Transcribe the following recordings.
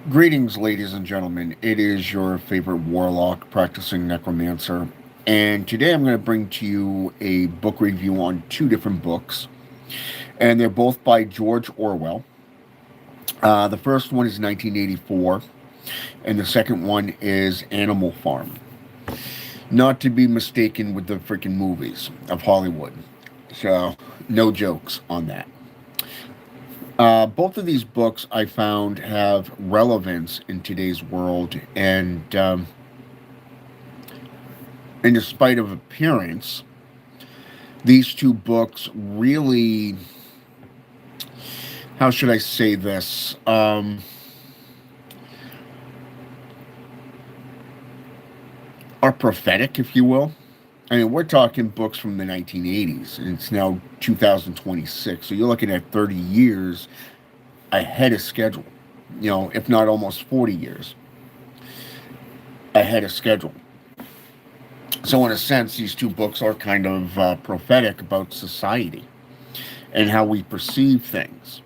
Greetings, ladies and gentlemen. It is your favorite warlock practicing necromancer. And today I'm going to bring to you a book review on two different books. And they're both by George Orwell. The first one is 1984, and the second one is Animal Farm. Not to be mistaken with the freaking movies of Hollywood. So, no jokes on that. Both of these books I found have relevance in today's world, and in despite of appearance, these two books really, how should I say this? Are prophetic, if you will. I mean, we're talking books from the 1980s, and it's now 2026. So you're looking at 30 years ahead of schedule, if not almost 40 years ahead of schedule. So, in a sense, these two books are kind of prophetic about society and how we perceive things.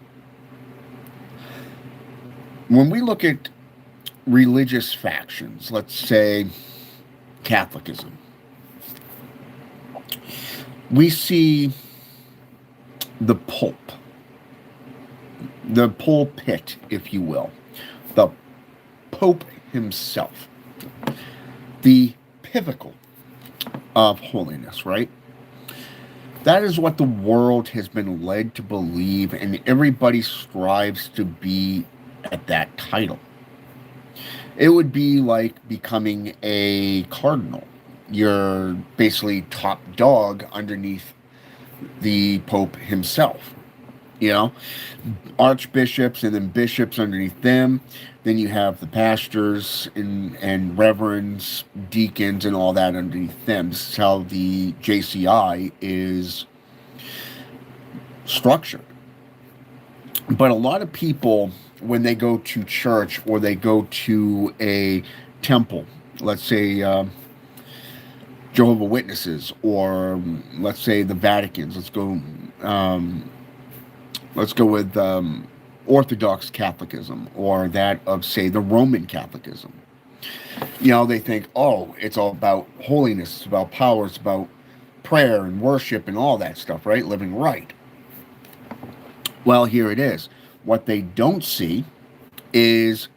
When we look at religious factions, let's say Catholicism, we see the Pope, the pulpit, if you will, the Pope himself, the pinnacle of holiness, right? That is what the world has been led to believe, and everybody strives to be at that title. It would be like becoming a cardinal. You're basically top dog underneath the Pope himself. Archbishops and then bishops underneath them. Then you have the pastors and reverends, deacons, and all that underneath them. This is how the JCI is structured. But a lot of people, when they go to church or they go to a temple, let's say Jehovah's Witnesses, or let's say the Vaticans, let's go with Orthodox Catholicism, or that of, say, the Roman Catholicism. They think, oh, it's all about holiness, it's about power, it's about prayer and worship and all that stuff, right? Living right. Well, here it is. What they don't see is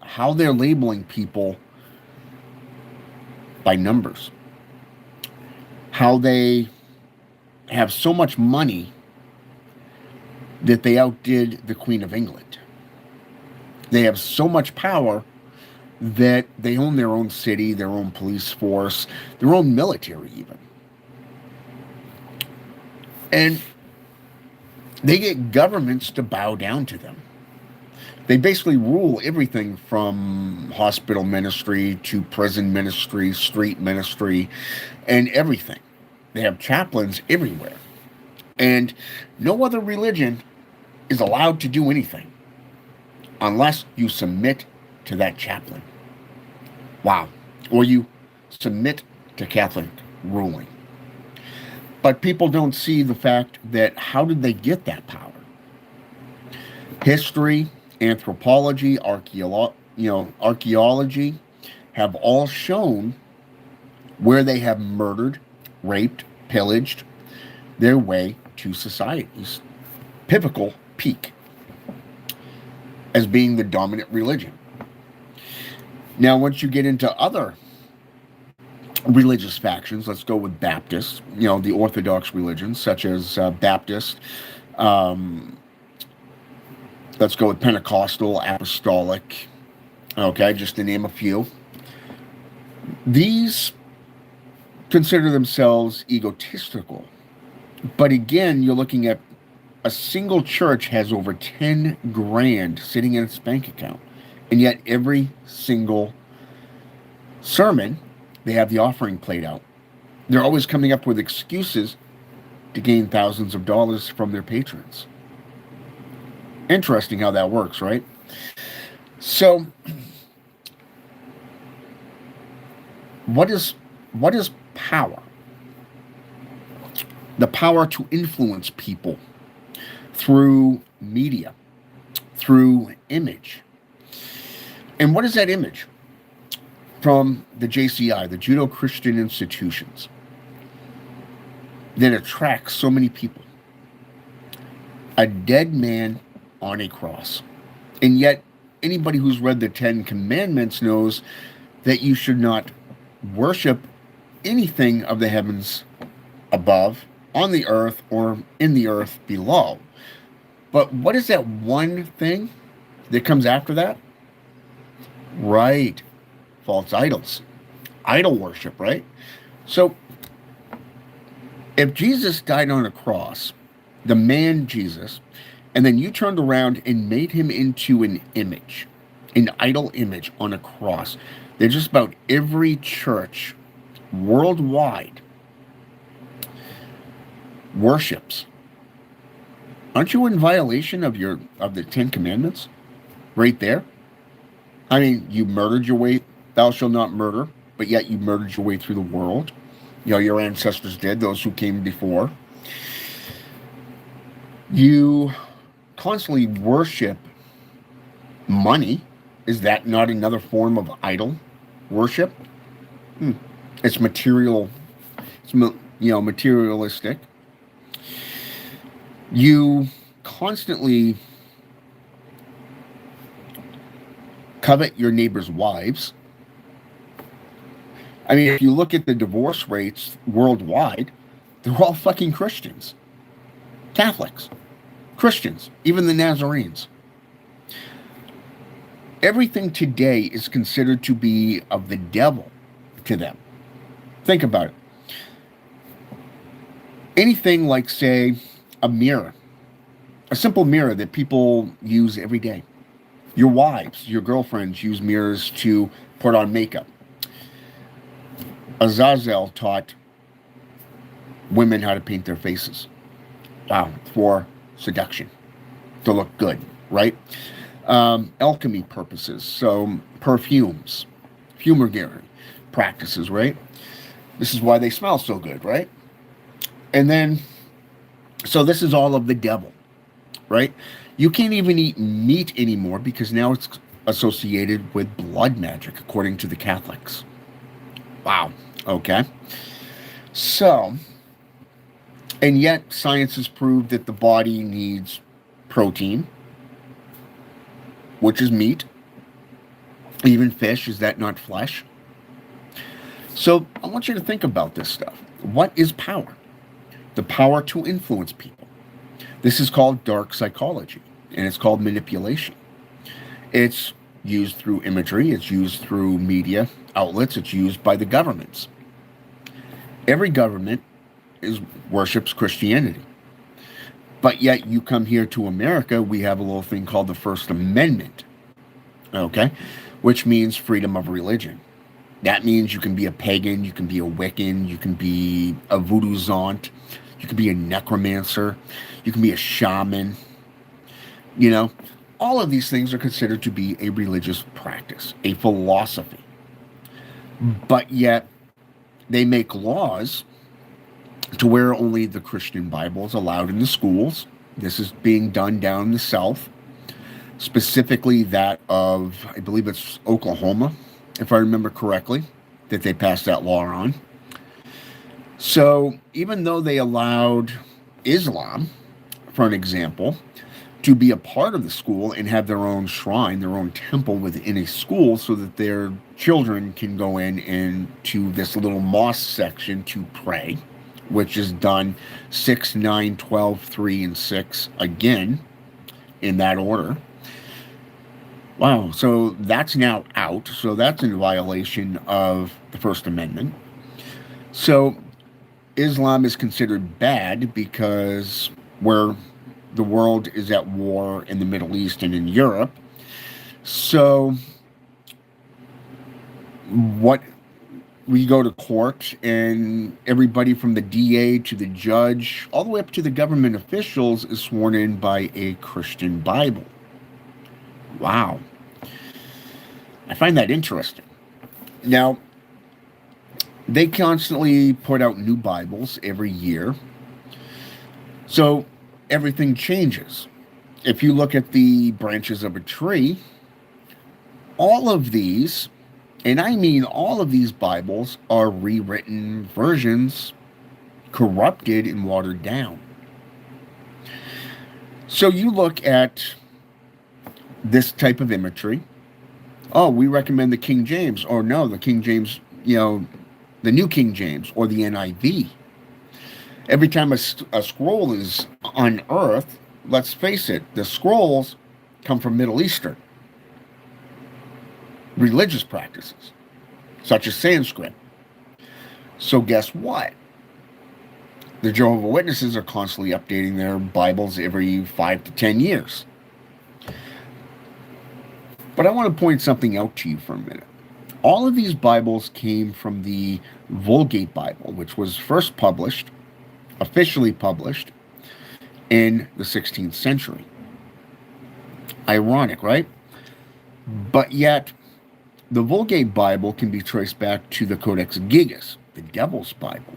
how they're labeling people by numbers. How they have so much money that they outdid the Queen of England. They have so much power that they own their own city, their own police force, their own military even. And they get governments to bow down to them. They basically rule everything from hospital ministry to prison ministry, street ministry, and everything. They have chaplains everywhere. And no other religion is allowed to do anything unless you submit to that chaplain. Wow. Or you submit to Catholic ruling. But people don't see the fact that how did they get that power? History, anthropology, archaeology have all shown where they have murdered, raped, pillaged their way to society's pivotal peak as being the dominant religion. Now, once you get into other religious factions, let's go with Baptists, the Orthodox religions, such as Baptist, let's go with Pentecostal, Apostolic, okay, just to name a few. These consider themselves egotistical. But again, you're looking at a single church has over 10 grand sitting in its bank account. And yet every single sermon, they have the offering plate out. They're always coming up with excuses to gain thousands of dollars from their patrons. Interesting how that works, right? So, what is power? The power to influence people through media, through image. And what is that image? From the JCI, the Judo Christian institutions, that attracts so many people. A dead man on a cross. And yet, anybody who's read the Ten Commandments knows that you should not worship anything of the heavens above, on the earth, or in the earth below. But what is that one thing that comes after that? Right. False idols. Idol worship, right? So, if Jesus died on a cross, the man Jesus, and then you turned around and made him into an image, an idol image on a cross, that just about every church worldwide worships, aren't you in violation of the Ten Commandments? Right there. I mean, you murdered your way, thou shalt not murder, but yet you murdered your way through the world. You know, your ancestors did, those who came before. You constantly worship money. Is that not another form of idol worship? It's material. It's, materialistic. You constantly covet your neighbor's wives. I mean, if you look at the divorce rates worldwide, they're all fucking Christians. Catholics. Christians. Even the Nazarenes. Everything today is considered to be of the devil to them. Think about it. Anything like, say, a mirror. A simple mirror that people use every day. Your wives, your girlfriends use mirrors to put on makeup. Azazel taught women how to paint their faces. Wow, for seduction, to look good, right? Alchemy purposes, so perfumes, fumigating practices, right? This is why they smell so good, right? And then, so this is all of the devil, right? You can't even eat meat anymore because now it's associated with blood magic, according to the Catholics. Wow. Okay. So, and yet science has proved that the body needs protein, which is meat. Even fish, is that not flesh? So I want you to think about this stuff. What is power? The power to influence people. This is called dark psychology, and it's called manipulation. It's used through imagery, it's used through media outlets, it's used by the governments. Every government worships Christianity. But yet you come here to America, we have a little thing called the First Amendment, okay, which means freedom of religion. That means you can be a pagan, you can be a Wiccan, you can be a voodoo zant, you can be a necromancer, you can be a shaman. You know, all of these things are considered to be a religious practice, a philosophy. But yet they make laws to where only the Christian Bible is allowed in the schools. This is being done down in the South, specifically that of, I believe it's Oklahoma, if I remember correctly, that they passed that law on. So even though they allowed Islam, for an example, to be a part of the school and have their own shrine, their own temple within a school so that their children can go in into this little mosque section to pray, which is done 6, 9, 12, 3, and 6 again in that order. Wow, so that's now out. So that's in violation of the First Amendment. So Islam is considered bad because where the world is at war in the Middle East and in Europe. So what we go to court, and everybody from the DA to the judge, all the way up to the government officials, is sworn in by a Christian Bible. Wow. I find that interesting. Now, they constantly put out new Bibles every year. So everything changes. If you look at the branches of a tree, all of these, and I mean all of these Bibles, are rewritten versions, corrupted and watered down. So you look at this type of imagery. Oh, we recommend the King James, or no, the King James, the New King James, or the NIV. Every time a scroll is unearthed, let's face it, the scrolls come from Middle Eastern religious practices, such as Sanskrit. So guess what? The Jehovah's Witnesses are constantly updating their Bibles every 5 to 10 years. But I want to point something out to you for a minute. All of these Bibles came from the Vulgate Bible, which was first published, officially published, in the 16th century. Ironic, right? But yet, the Vulgate Bible can be traced back to the Codex Gigas, the Devil's Bible.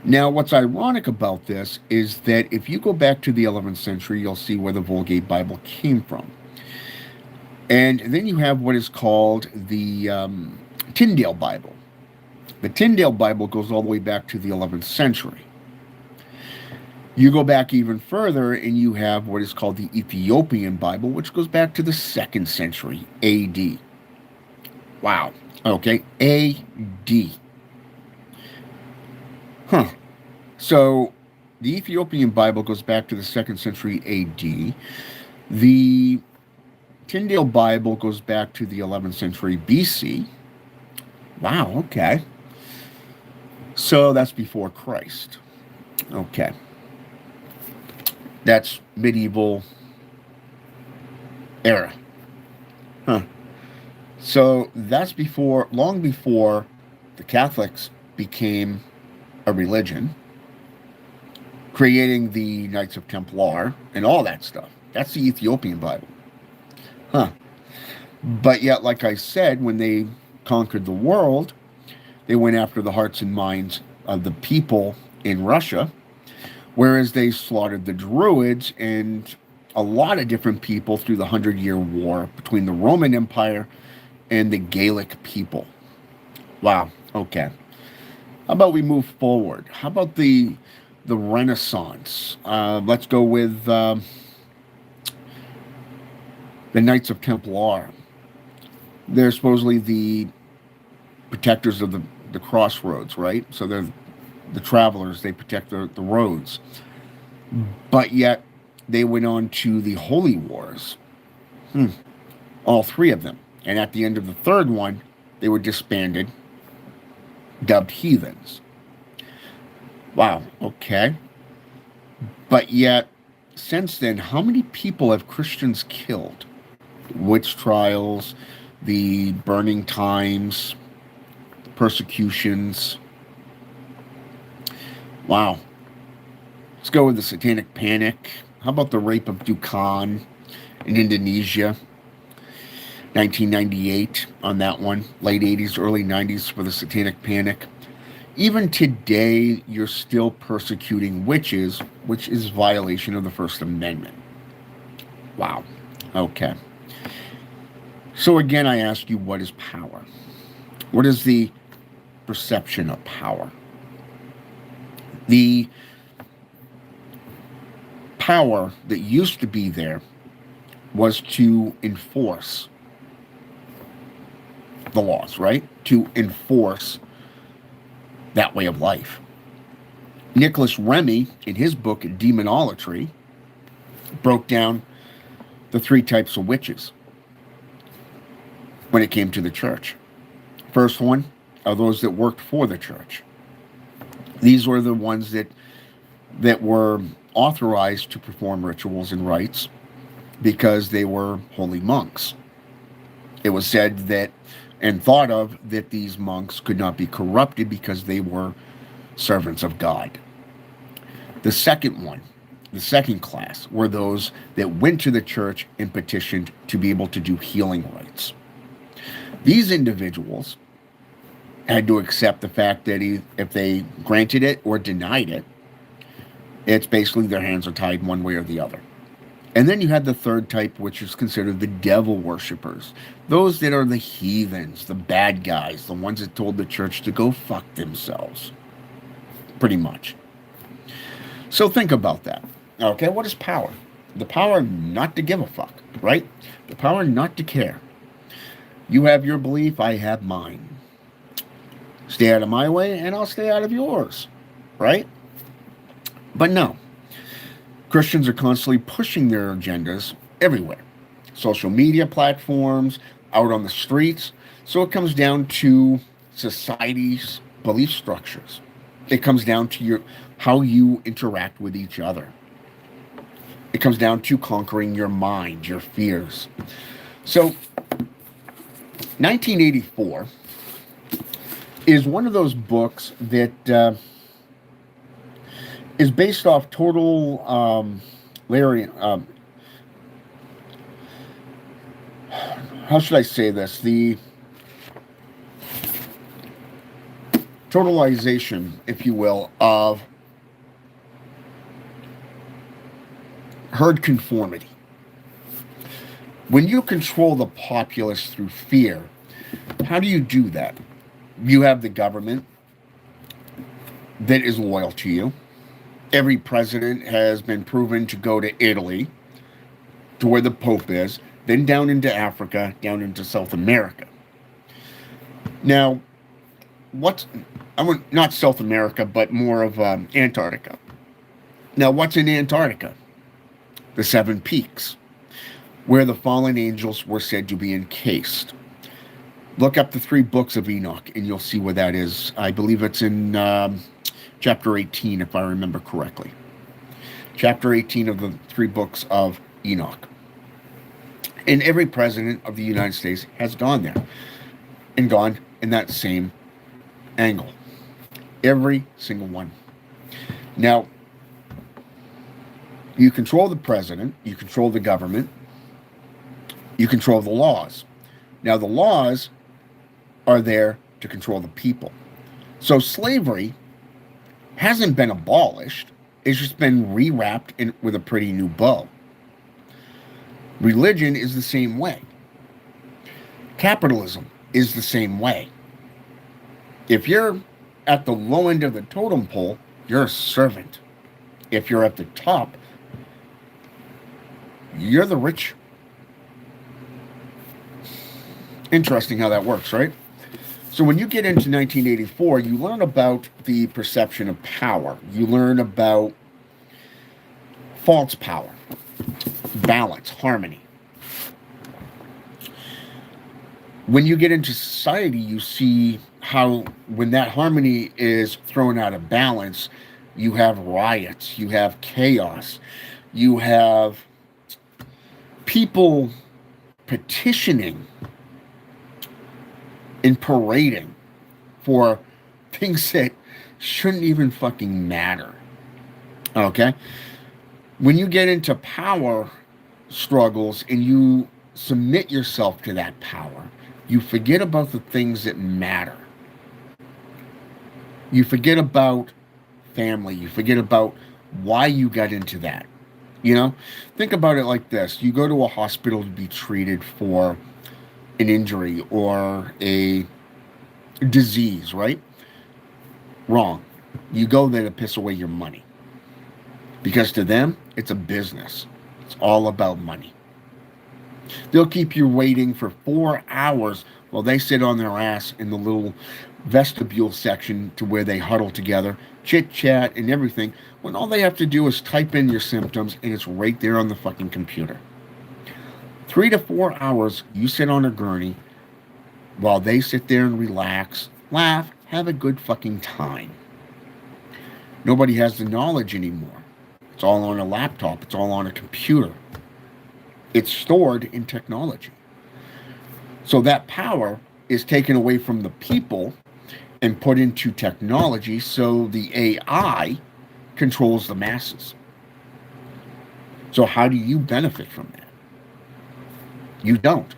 Now, what's ironic about this is that if you go back to the 11th century, you'll see where the Vulgate Bible came from. And then you have what is called the Tyndale Bible. The Tyndale Bible goes all the way back to the 11th century. You go back even further, and you have what is called the Ethiopian Bible, which goes back to the 2nd century AD. Wow. Okay, AD. So the Ethiopian Bible goes back to the 2nd century AD. The Tyndale Bible goes back to the 11th century BC. Wow, okay. So that's before Christ. Okay. That's medieval era. So that's long before the Catholics became a religion, creating the Knights of Templar and all that stuff. That's the Ethiopian Bible. But yet, like I said, when they conquered the world, they went after the hearts and minds of the people in Russia, whereas they slaughtered the Druids and a lot of different people through the 100-Year War between the Roman Empire and the Gaelic people. Wow, okay. How about we move forward? How about the Renaissance? Let's go with the Knights of Templar. They're supposedly the protectors of the crossroads, right? So they're the travelers. They protect the roads. But yet, they went on to the Holy Wars. All three of them. And at the end of the third one, they were disbanded, dubbed heathens. Wow, okay. But yet, since then, how many people have Christians killed? Witch trials, the burning times, persecutions. Wow. Let's go with the Satanic Panic. How about the rape of Dukan in Indonesia? 1998 on that one. Late 80s, early 90s for the Satanic Panic. Even today, you're still persecuting witches, which is violation of the First Amendment. Wow. Okay. So again, I ask you, what is power? What is the perception of power? The power that used to be there was to enforce the laws, right? To enforce that way of life. Nicholas Remy, in his book Demonolatry, broke down the three types of witches when it came to the church. First one are those that worked for the church. These were the ones that were authorized to perform rituals and rites because they were holy monks. It was said that and thought of that these monks could not be corrupted because they were servants of God. The second one, the second class, were those that went to the church and petitioned to be able to do healing rites. These individuals had to accept the fact that if they granted it or denied it, it's basically their hands are tied one way or the other. And then you had the third type, which is considered the devil worshippers. Those that are the heathens, the bad guys, the ones that told the church to go fuck themselves. Pretty much. So think about that. Okay, what is power? The power not to give a fuck, right? The power not to care. You have your belief, I have mine. Stay out of my way and I'll stay out of yours, right? But no. Christians are constantly pushing their agendas everywhere. Social media platforms, out on the streets. So it comes down to society's belief structures. It comes down to how you interact with each other. It comes down to conquering your mind, your fears. So 1984 is one of those books that is based off total Larry. How should I say this? The totalization, if you will, of herd conformity. When you control the populace through fear, how do you do that? You have the government that is loyal to you. Every president has been proven to go to Italy, to where the Pope is, then down into Africa, down into South America. Now, not South America, but more of Antarctica. Now, what's in Antarctica? The 7 Peaks, where the fallen angels were said to be encased. Look up the 3 books of Enoch, and you'll see where that is. I believe it's in chapter 18, if I remember correctly. Chapter 18 of the 3 books of Enoch. And every president of the United States has gone there and gone in that same angle. Every single one. Now, you control the president, you control the government, you control the laws. Now, the laws are there to control the people. So slavery hasn't been abolished. It's just been rewrapped with a pretty new bow. Religion is the same way. Capitalism is the same way. If you're at the low end of the totem pole, you're a servant. If you're at the top, you're the rich. Interesting how that works, right? So when you get into 1984, you learn about the perception of power. You learn about false power, balance, harmony. When you get into society, you see how when that harmony is thrown out of balance, you have riots, you have chaos, you have people petitioning and parading for things that shouldn't even fucking matter. Okay? When you get into power struggles and you submit yourself to that power, you forget about the things that matter. You forget about family. You forget about why you got into that. You know? Think about it like this. You go to a hospital to be treated for an injury or a disease, right? Wrong. You go there to piss away your money. Because to them, it's a business. It's all about money. They'll keep you waiting for 4 hours while they sit on their ass in the little vestibule section to where they huddle together, chit-chat and everything, when all they have to do is type in your symptoms and it's right there on the fucking computer. 3 to 4 hours, you sit on a gurney while they sit there and relax, laugh, have a good fucking time. Nobody has the knowledge anymore. It's all on a laptop. It's all on a computer. It's stored in technology. So that power is taken away from the people and put into technology, so the AI controls the masses. So how do you benefit from that? You don't.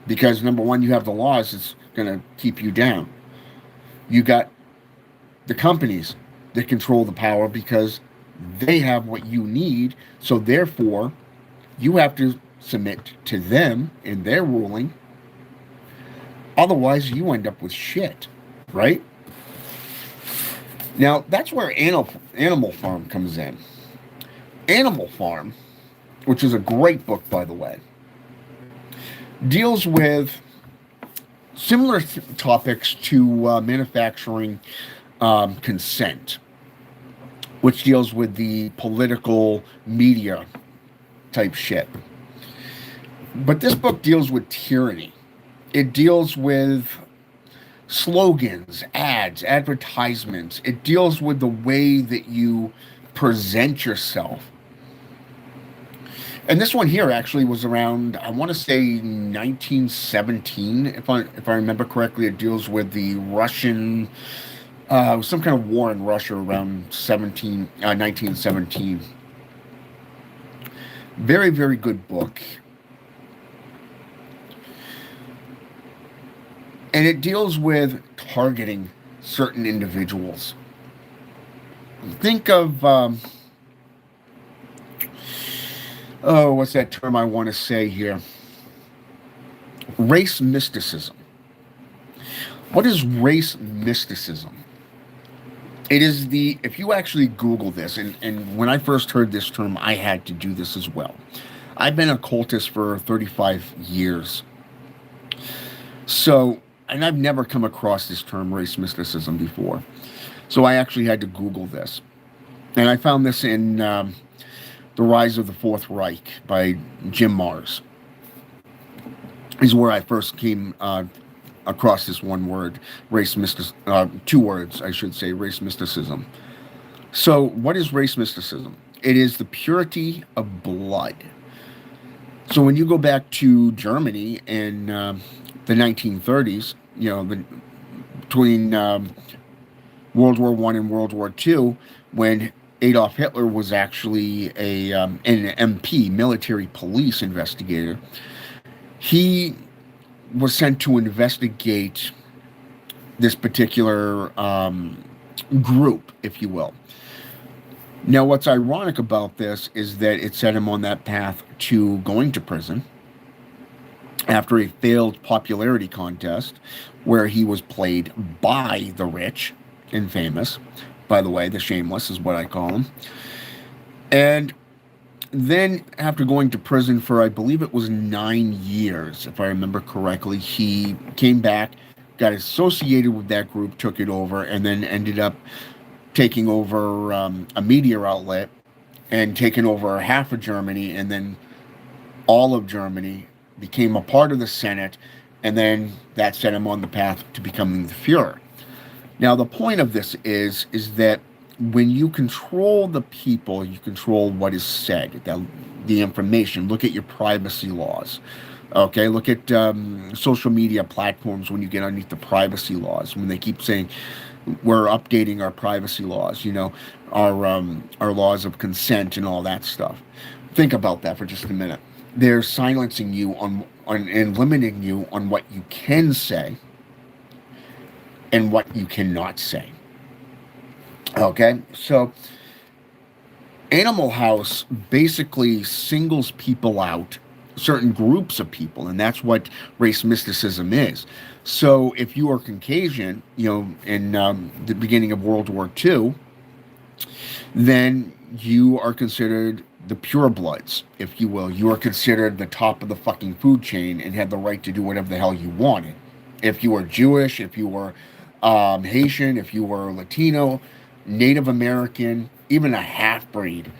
Because number one, you have the laws that's going to keep you down. You got the companies that control the power because they have what you need. So therefore, you have to submit to them in their ruling. Otherwise, you end up with shit, right? Now, that's where Animal Farm comes in. Animal Farm, which is a great book, by the way, deals with similar topics to manufacturing consent, which deals with the political media type shit. But this book deals with tyranny. It deals with slogans, ads, advertisements. It deals with the way that you present yourself. And this one here actually was around, I want to say 1917, if I remember correctly. It deals with the Russian, some kind of war in Russia around 1917. Very, very good book. And it deals with targeting certain individuals. Think of, what's that term I want to say here? Race mysticism. What is race mysticism? It is if you actually Google this, and when I first heard this term, I had to do this as well. I've been a cultist for 35 years. So, and I've never come across this term race mysticism before. So I actually had to Google this. And I found this in The Rise of the Fourth Reich by Jim Marrs. Is where I first came across this one word, two words, I should say, race mysticism. So what is race mysticism? It is the purity of blood. So when you go back to Germany in the 1930s, between World War I and World War II, when Adolf Hitler was actually an MP, military police investigator, he was sent to investigate this particular group, if you will. Now, what's ironic about this is that it set him on that path to going to prison after a failed popularity contest where he was played by the rich and famous. By the way, the shameless is what I call them. And then after going to prison for, I believe it was 9 years, if I remember correctly, he came back, got associated with that group, took it over, and then ended up taking over a media outlet and taking over half of Germany, and then all of Germany, became a part of the Senate, and then that set him on the path to becoming the Fuhrer. Now, the point of this is that when you control the people, you control what is said, the information. Look at your privacy laws. Okay, look at social media platforms when you get underneath the privacy laws, when they keep saying we're updating our privacy laws, our laws of consent and all that stuff. Think about that for just a minute. They're silencing you on and limiting you on what you can say and what you cannot say. Okay, so Animal House basically singles people out, certain groups of people, and that's what race mysticism is. So if you are Caucasian, in the beginning of World War II, then you are considered the purebloods, if you will. You are considered the top of the fucking food chain and had the right to do whatever the hell you wanted. If you were Jewish, if you were Haitian, if you were Latino, Native American, even a half-breed,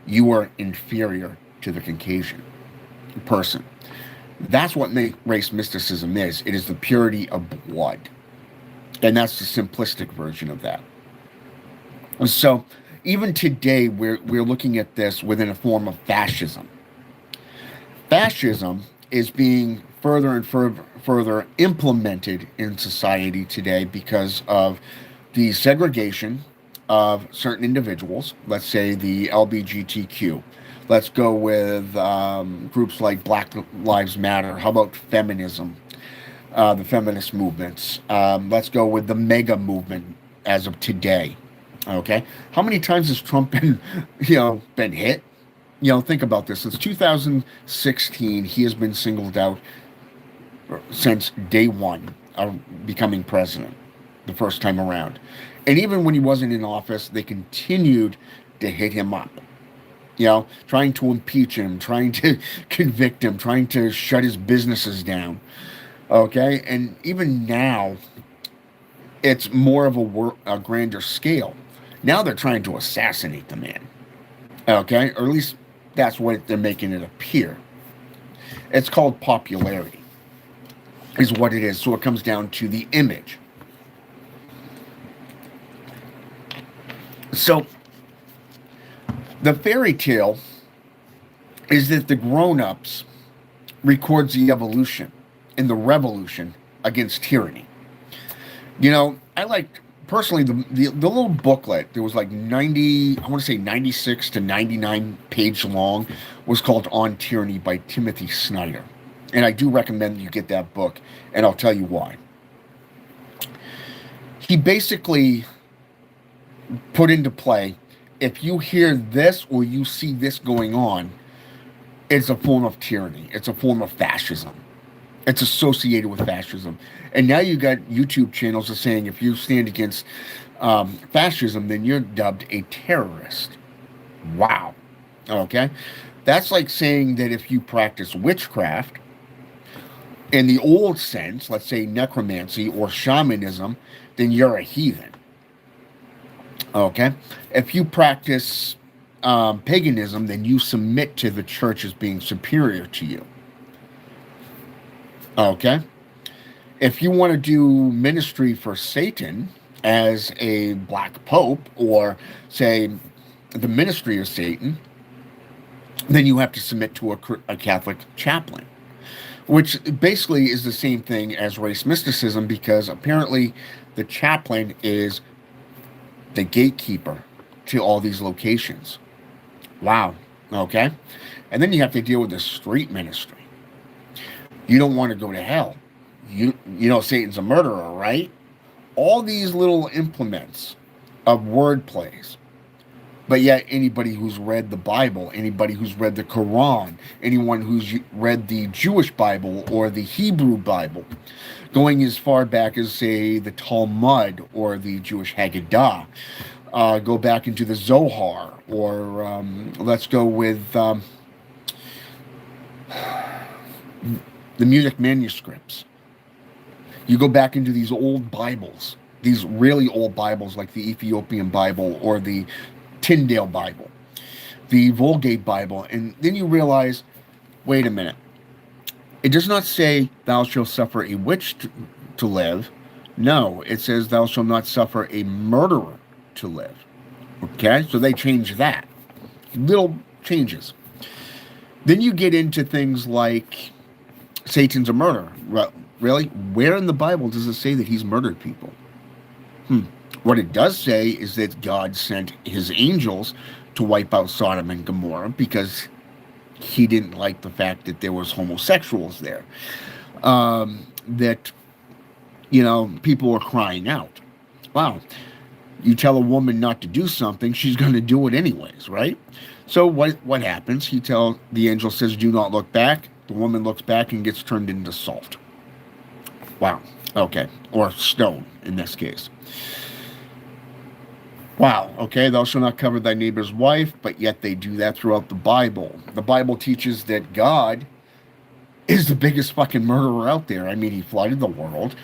you were inferior to the Caucasian person. That's what race mysticism is. It is the purity of blood. And that's the simplistic version of that. So even today, we're looking at this within a form of fascism. Fascism is being further and further implemented in society today because of the segregation of certain individuals. Let's say the LGBTQ. Let's go with groups like Black Lives Matter. How about feminism? The feminist movements. Let's go with the mega movement as of today. Okay, how many times has Trump been, been hit? Think about this. Since 2016, he has been singled out since day one of becoming president, the first time around. And even when he wasn't in office, they continued to hit him up. Trying to impeach him, trying to convict him, trying to shut his businesses down. Okay, and even now, it's more of a grander scale. Now they're trying to assassinate the man. Okay, or at least that's what they're making it appear. It's called popularity, is what it is. So it comes down to the image. So the fairy tale is that the grown-ups records the evolution and the revolution against tyranny. I liked personally the little booklet. There was like 90, I want to say 96 to 99 page long, was called On Tyranny by Timothy Snyder. And I do recommend you get that book, and I'll tell you why. He basically put into play, if you hear this or you see this going on, it's a form of tyranny. It's a form of fascism. It's associated with fascism. And now you got YouTube channels that are saying if you stand against fascism, then you're dubbed a terrorist. Wow. Okay. That's like saying that if you practice witchcraft, in the old sense, let's say necromancy or shamanism, then you're a heathen. Okay. If you practice paganism, then you submit to the church as being superior to you. Okay. If you want to do ministry for Satan as a black pope, or say the ministry of Satan, then you have to submit to a Catholic chaplain, which basically is the same thing as race mysticism, because apparently the chaplain is the gatekeeper to all these locations. Wow. Okay. And then you have to deal with the street ministry. You don't want to go to hell. You know Satan's a murderer, right? All these little implements of word plays. But yet anybody who's read the Bible, anybody who's read the Quran, anyone who's read the Jewish Bible or the Hebrew Bible, going as far back as, say, the Talmud or the Jewish Haggadah, go back into the Zohar, or let's go with the Munich manuscripts. You go back into these old Bibles, these really old Bibles like the Ethiopian Bible or the Tyndale Bible, the Vulgate Bible, and then you realize, wait a minute, it does not say thou shalt suffer a witch to live. No, it says thou shalt not suffer a murderer to live. Okay, so they changed that. Little changes. Then you get into things like Satan's a murderer. Really? Where in the Bible does it say that he's murdered people? What it does say is that God sent his angels to wipe out Sodom and Gomorrah because he didn't like the fact that there was homosexuals there. That, people were crying out. Wow. You tell a woman not to do something, she's going to do it anyways, right? So what happens? The angel says, do not look back. The woman looks back and gets turned into salt. Wow. Okay. Or stone in this case. Wow. Okay. Thou shalt not covet thy neighbor's wife, but yet they do that throughout the Bible. The Bible teaches that God is the biggest fucking murderer out there. I mean, he flooded the world.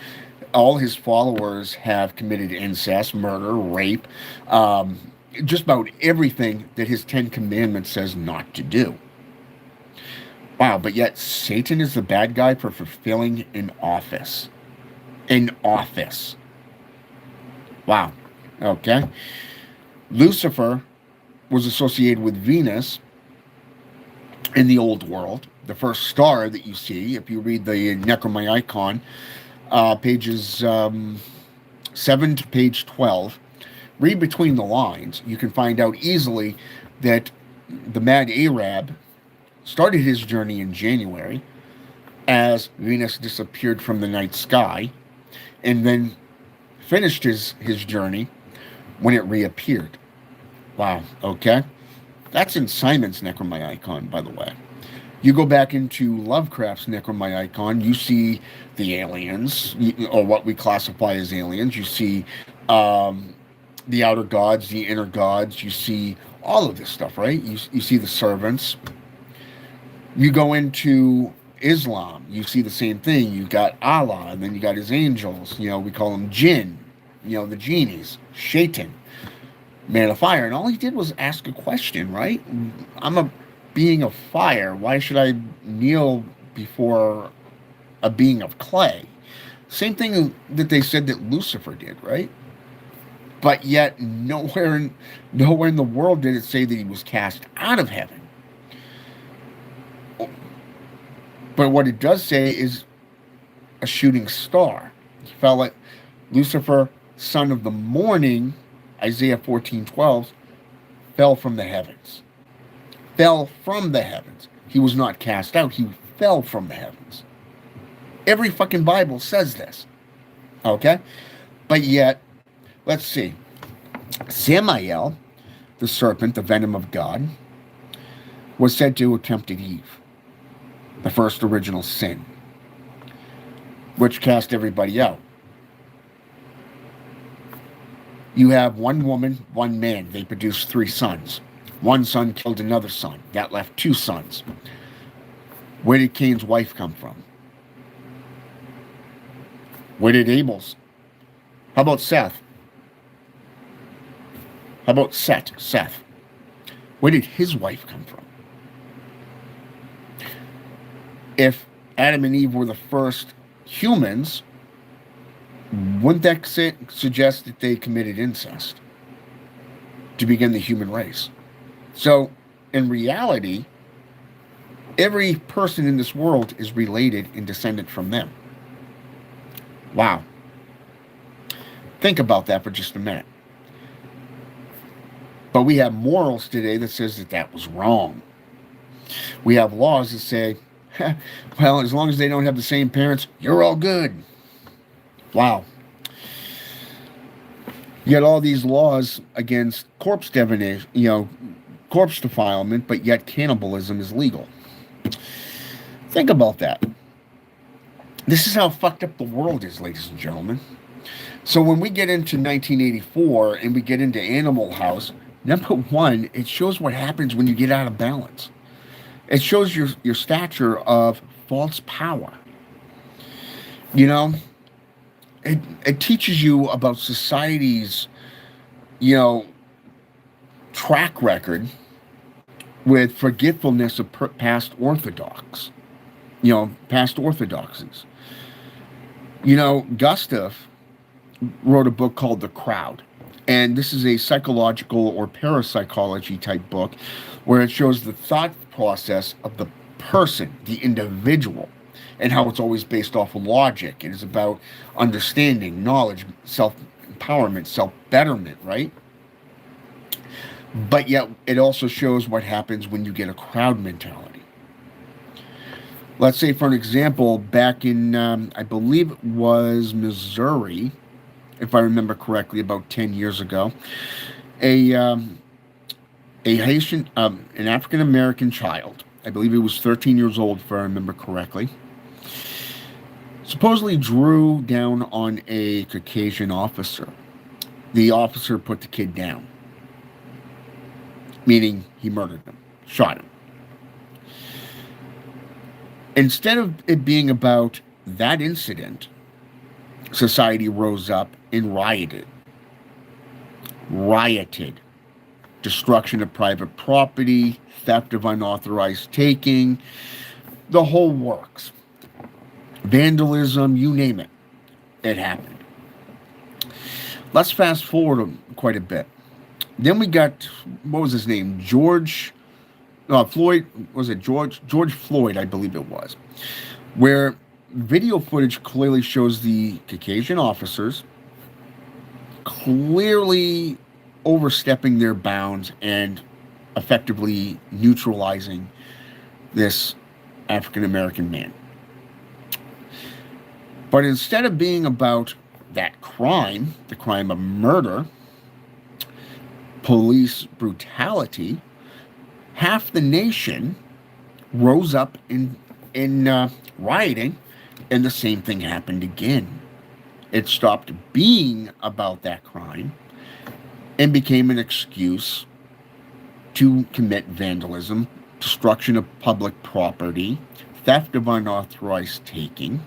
All his followers have committed incest, murder, rape, just about everything that his 10 Commandments says not to do. Wow, but yet Satan is the bad guy for fulfilling an office. An office. Wow. Okay. Lucifer was associated with Venus in the old world. the first star that you see, if you read the Necronomicon, pages 7 to page 12, read between the lines, you can find out easily that the Mad Arab started his journey in January as Venus disappeared from the night sky, and then finished his journey when it reappeared. Wow, okay? That's in Simon's Necronomicon, by the way. You go back into Lovecraft's Necronomicon, you see the aliens, or what we classify as aliens. You see the outer gods, the inner gods. You see all of this stuff, right? You see the servants. You go into Islam, you see the same thing. You got Allah, and then you got his angels. We call them jinn, the genies, shaitan, man of fire. And all he did was ask a question, right? I'm a being of fire. Why should I kneel before a being of clay? Same thing that they said that Lucifer did, right? But yet nowhere in the world did it say that he was cast out of heaven. But what it does say is a shooting star. He fell at Lucifer, son of the morning, Isaiah 14:12, fell from the heavens. Fell from the heavens. He was not cast out. He fell from the heavens. Every fucking Bible says this. Okay? But yet, let's see. Samael, the serpent, the venom of God, was said to have tempted Eve, the first original sin, which cast everybody out. You have one woman, one man. They produced 3 sons. One son killed another son. That left 2 sons. Where did Cain's wife come from? Where did Abel's? How about Seth? How about Seth? Where did his wife come from? If Adam and Eve were the first humans, wouldn't that suggest that they committed incest to begin the human race? So, in reality, every person in this world is related and descendant from them. Wow. Think about that for just a minute. But we have morals today that says that was wrong. We have laws that say, well, as long as they don't have the same parents, you're all good. Wow. Yet all these laws against corpse divination, corpse defilement, but yet cannibalism is legal. Think about that. This is how fucked up the world is, ladies and gentlemen. So when we get into 1984 and we get into Animal House, number one, it shows what happens when you get out of balance. It shows your stature of false power. It teaches you about society's, track record with forgetfulness of past orthodoxies. Gustav wrote a book called The Crowd. And this is a psychological or parapsychology type book where it shows the thought process of the person, the individual, and how it's always based off of logic. It is about understanding, knowledge, self-empowerment, self-betterment, right? But yet it also shows what happens when you get a crowd mentality. Let's say, for an example, back in, I believe it was Missouri, if I remember correctly, about 10 years ago, a Haitian, an African-American child, I believe he was 13 years old, if I remember correctly, supposedly drew down on a Caucasian officer. The officer put the kid down, meaning he murdered him, shot him. Instead of it being about that incident, society rose up and rioted. Destruction of private property, theft of unauthorized taking, the whole works. Vandalism, you name it. It happened. Let's fast forward quite a bit. Then we got, what was his name? George Floyd, was it George Floyd, I believe it was, where video footage clearly shows the Caucasian officers clearly overstepping their bounds and effectively neutralizing this African American man. But instead of being about that crime, the crime of murder, police brutality, half the nation rose up in rioting, and the same thing happened again. It stopped being about that crime and became an excuse to commit vandalism, destruction of public property, theft of unauthorized taking,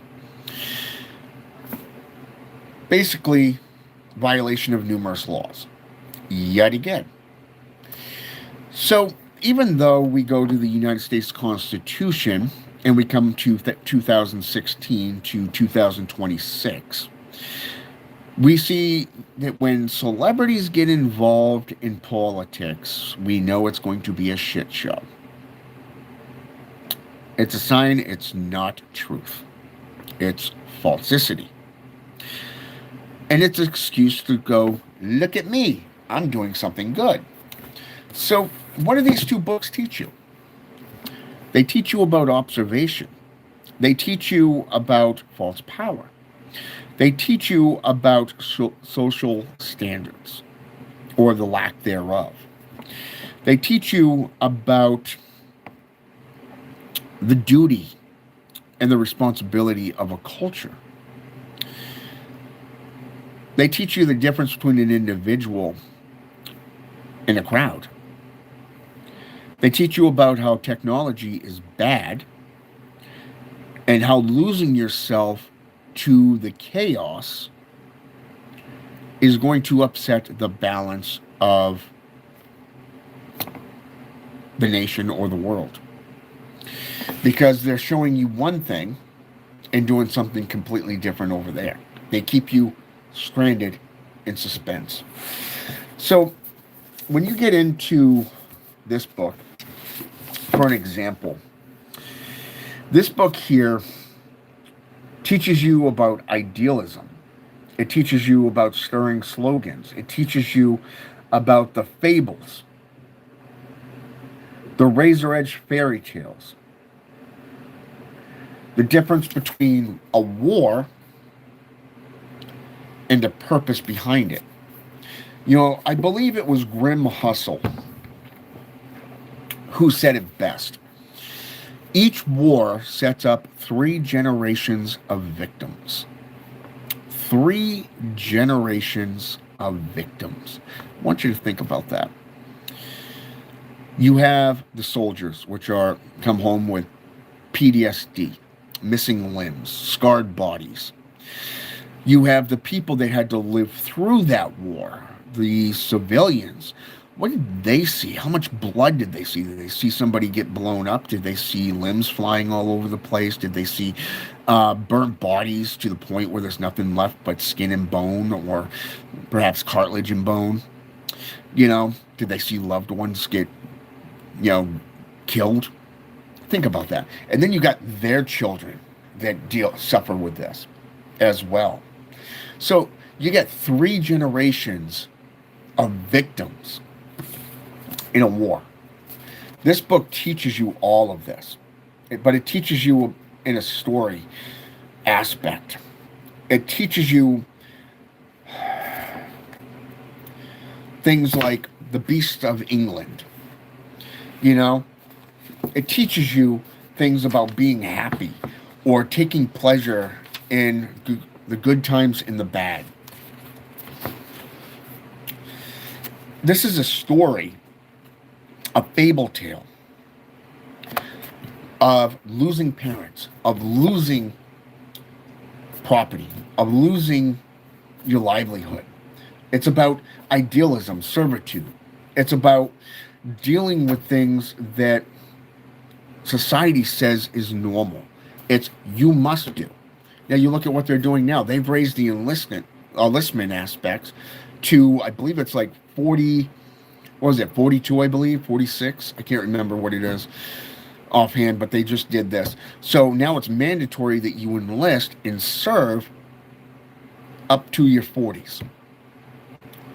basically violation of numerous laws, yet again. So even though we go to the United States Constitution and we come to 2016 to 2026, we see that when celebrities get involved in politics, we know it's going to be a shit show. It's a sign it's not truth. It's falsity. And it's an excuse to go, look at me, I'm doing something good. So what do these two books teach you? They teach you about observation. They teach you about false power. They teach you about social standards, or the lack thereof. They teach you about the duty and the responsibility of a culture. They teach you the difference between an individual and a crowd. They teach you about how technology is bad and how losing yourself to the chaos is going to upset the balance of the nation or the world. Because they're showing you one thing and doing something completely different over there. They keep you stranded in suspense. So when you get into this book, for an example, this book here teaches you about idealism. It teaches you about stirring slogans. It teaches you about the fables, the razor edge fairy tales, the difference between a war and the purpose behind it. You know, I believe it was Grim Hustle who said it best. Each war sets up 3 generations of victims. 3 generations of victims. I want you to think about that. You have the soldiers, which are come home with PTSD, missing limbs, scarred bodies. You have the people that had to live through that war, the civilians. What did they see? How much blood did they see? Did they see somebody get blown up? Did they see limbs flying all over the place? Did they see burnt bodies to the point where there's nothing left but skin and bone, or perhaps cartilage and bone? You know, did they see loved ones get, killed? Think about that. And then you got their children that suffer with this as well. So you get 3 generations of victims in a war. This book teaches you all of this, but it teaches you in a story aspect. It teaches you things like the Beast of England. It teaches you things about being happy or taking pleasure in the good times and the bad. This is a story, a fable tale of losing parents, of losing property, of losing your livelihood. It's about idealism, servitude. It's about dealing with things that society says is normal. It's you must do. Now you look at what they're doing now. They've raised the enlistment aspects to, I believe it's like 40 what was it, 42, I believe, 46? I can't remember what it is offhand, but they just did this. So now it's mandatory that you enlist and serve up to your 40s.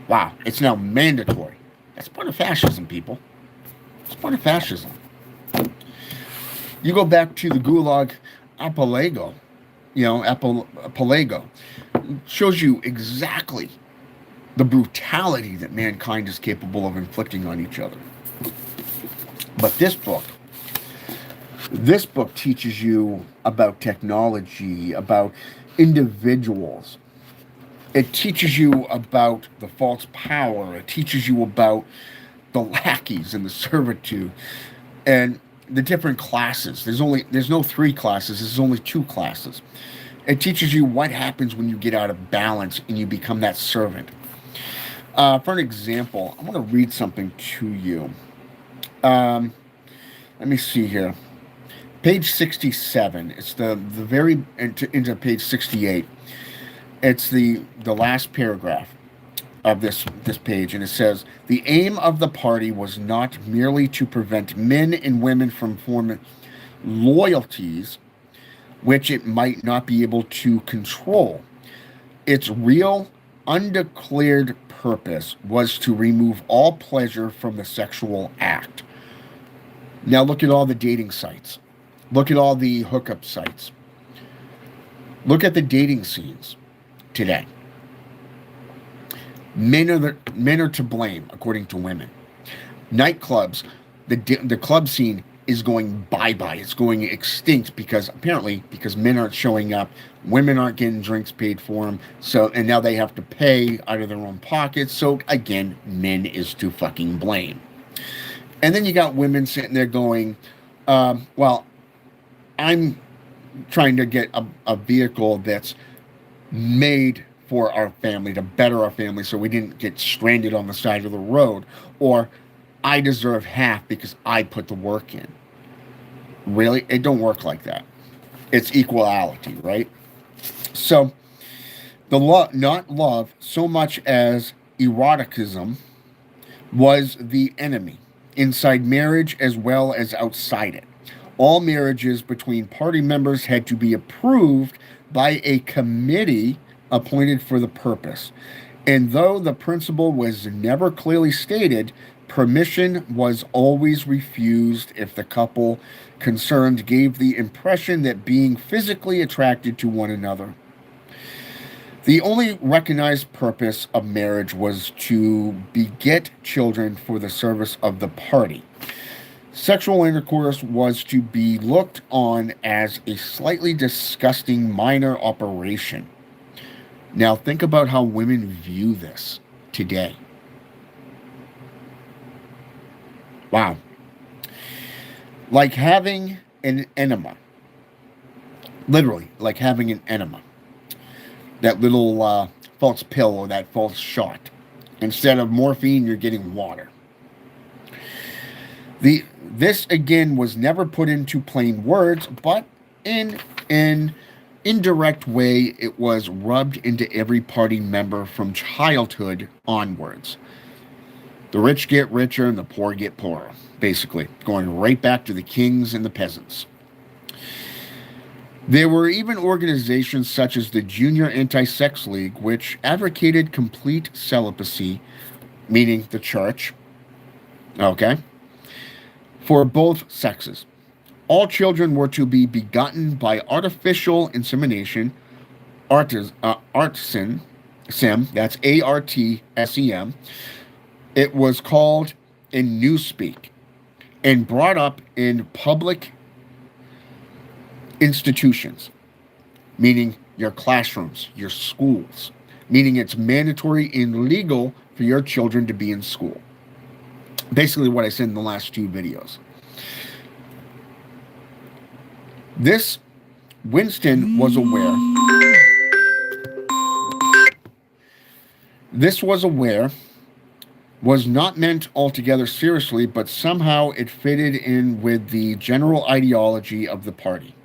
Wow, it's now mandatory. That's part of fascism, people. It's part of fascism. You go back to the Gulag Archipelago, Archipelago. It shows you exactly the brutality that mankind is capable of inflicting on each other. But this book teaches you about technology, about individuals. It teaches you about the false power. It teaches you about the lackeys and the servitude and the different classes. There's no 3 classes. There's only 2 classes. It teaches you what happens when you get out of balance and you become that servant. For an example, I'm going to read something to you. Let me see here. Page 67. It's the very into page 68. It's the last paragraph of this page, and it says, the aim of the party was not merely to prevent men and women from forming loyalties which it might not be able to control. Its real, undeclared purpose was to remove all pleasure from the sexual act. Now look at all the dating sites. Look at all the hookup sites. Look at the dating scenes today. Men are to blame, according to women. Nightclubs, the club scene is going bye-bye. It's going extinct because men aren't showing up, women aren't getting drinks paid for them, and now they have to pay out of their own pockets. So again, men is to fucking blame. And then you got women sitting there going, well, I'm trying to get a vehicle that's made for our family, to better our family so we didn't get stranded on the side of the road. Or I deserve half because I put the work in. Really? It don't work like that. It's equality, right? So not love so much as eroticism was the enemy, inside marriage as well as outside it. All marriages between party members had to be approved by a committee appointed for the purpose. And though the principle was never clearly stated, permission was always refused if the couple concerned gave the impression that being physically attracted to one another. The only recognized purpose of marriage was to beget children for the service of the party. Sexual intercourse was to be looked on as a slightly disgusting minor operation. Now think about how women view this today. Wow. Like having an enema. Literally, like having an enema. That little false pill or that false shot. Instead of morphine, you're getting water. This again was never put into plain words, but in an indirect way, it was rubbed into every party member from childhood onwards. The rich get richer and the poor get poorer, basically, going right back to the kings and the peasants. There were even organizations such as the Junior Anti-Sex League, which advocated complete celibacy, meaning the church, okay, for both sexes. All children were to be begotten by artificial insemination, artisan, SEM, that's ARTSEM. It was called in Newspeak, and brought up in public institutions, meaning your classrooms, your schools, meaning it's mandatory and legal for your children to be in school. Basically what I said in the last 2 videos. Winston was aware, was not meant altogether seriously, but somehow it fitted in with the general ideology of the party.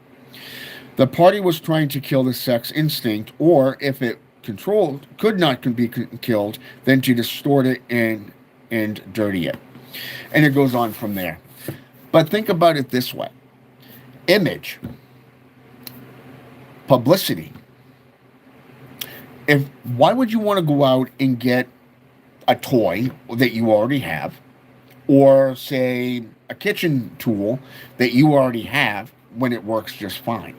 The party was trying to kill the sex instinct, or if it could not be killed, then to distort it and and dirty it. And it goes on from there. But think about it this way: image, publicity. Why would you want to go out and get a toy that you already have, or say a kitchen tool that you already have when it works just fine?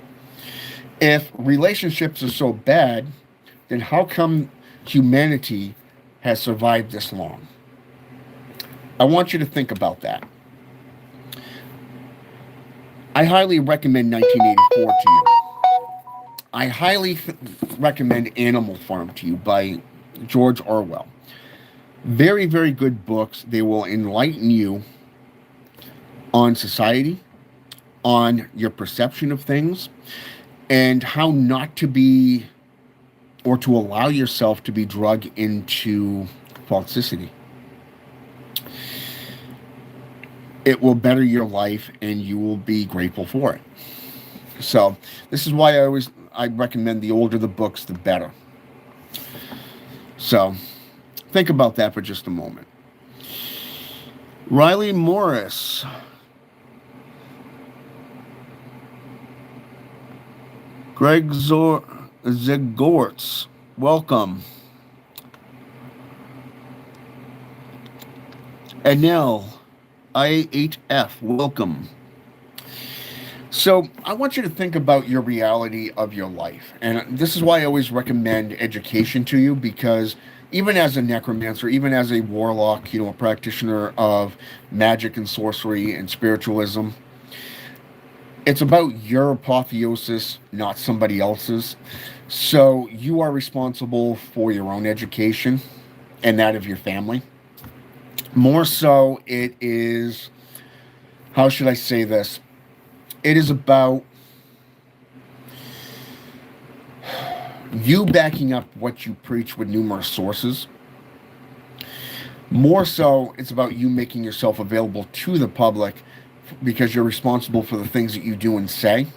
If relationships are so bad, then how come humanity has survived this long? I want you to think about that. I highly recommend 1984 to you. I highly recommend Animal Farm to you by George Orwell. Very, very good books. They will enlighten you on society, on your perception of things, and how not to be, or to allow yourself to be drugged into falsity. It will better your life, and you will be grateful for it. So this is why I recommend the older the books, the better. So think about that for just a moment. Riley Morris. Greg Zagorts, welcome. Anel, I8F, welcome. So I want you to think about your reality of your life. And this is why I always recommend education to you, because even as a necromancer, even as a warlock, a practitioner of magic and sorcery and spiritualism, it's about your apotheosis, not somebody else's. So you are responsible for your own education and that of your family. More so, it is, how should I say this? It is about you backing up what you preach with numerous sources. More so, it's about you making yourself available to the public, because you're responsible for the things that you do and say.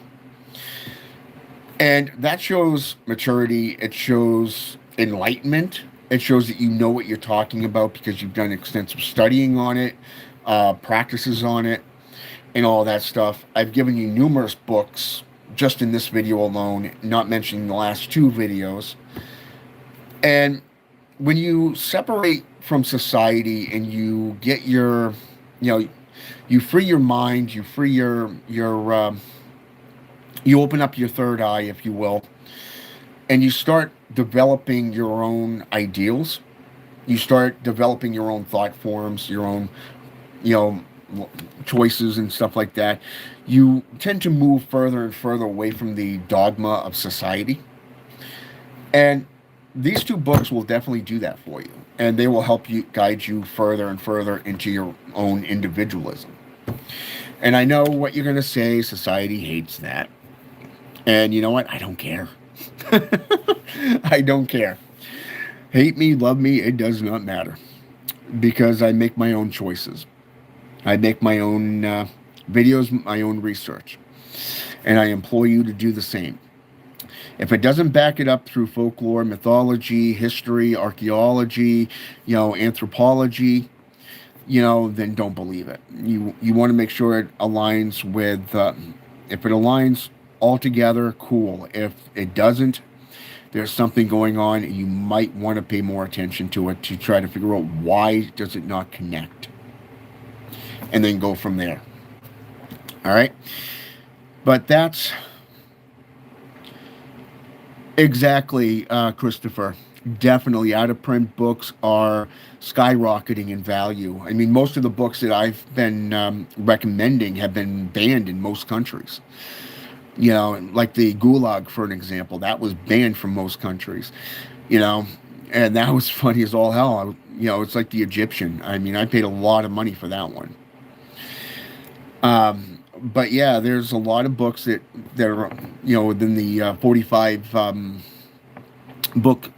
And that shows maturity. It shows enlightenment. It shows that you know what you're talking about because you've done extensive studying on it, practices on it, and all that stuff. I've given you numerous books just in this video alone, not mentioning the last two videos. And when you separate from society and you get your, you free your mind, you free you open up your third eye, if you will, and you start developing your own ideals. You start developing your own thought forms, your own, choices and stuff like that. You tend to move further and further away from the dogma of society. And these two books will definitely do that for you. And they will help you, guide you further and further into your own individualism. And I know what you're going to say, society hates that. And you know what? I don't care. I don't care. Hate me, love me, it does not matter. Because I make my own choices. I make my own videos, my own research. And I implore you to do the same. If it doesn't back it up through folklore, mythology, history, archaeology, anthropology, then don't believe it. You want to make sure it aligns with, if it aligns altogether, cool. If it doesn't, there's something going on, and you might want to pay more attention to it to try to figure out why does it not connect. And then go from there. All right? But that's exactly, Christopher. Definitely, out-of-print books are skyrocketing in value. I mean, most of the books that I've been recommending have been banned in most countries. Like the Gulag, for an example, that was banned from most countries. And that was funny as all hell. It's like the Egyptian. I mean, I paid a lot of money for that one. But yeah, there's a lot of books that are, within the 45 book,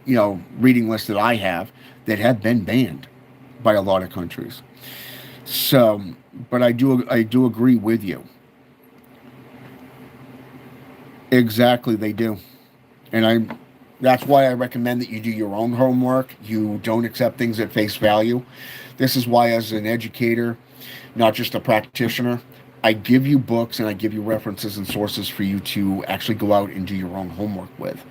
reading list that I have that have been banned by a lot of countries. So, but I do agree with you. Exactly, they do. And That's why I recommend that you do your own homework. You don't accept things at face value. This is why, as an educator, not just a practitioner, I give you books and I give you references and sources for you to actually go out and do your own homework with.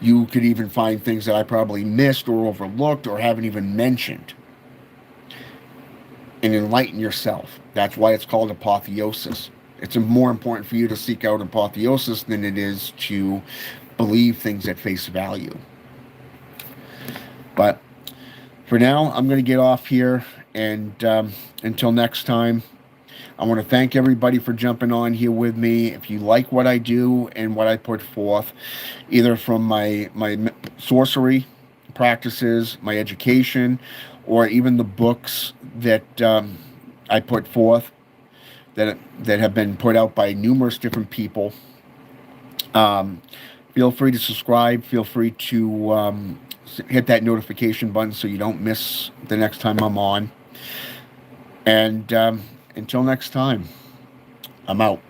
You could even find things that I probably missed or overlooked or haven't even mentioned, and enlighten yourself. That's why it's called apotheosis. It's more important for you to seek out apotheosis than it is to believe things at face value. But for now, I'm going to get off here, and until next time, I want to thank everybody for jumping on here with me. If you like what I do and what I put forth, either from my sorcery practices, my education, or even the books that I put forth that have been put out by numerous different people, feel free to subscribe. Feel free to hit that notification button so you don't miss the next time I'm on. And until next time, I'm out.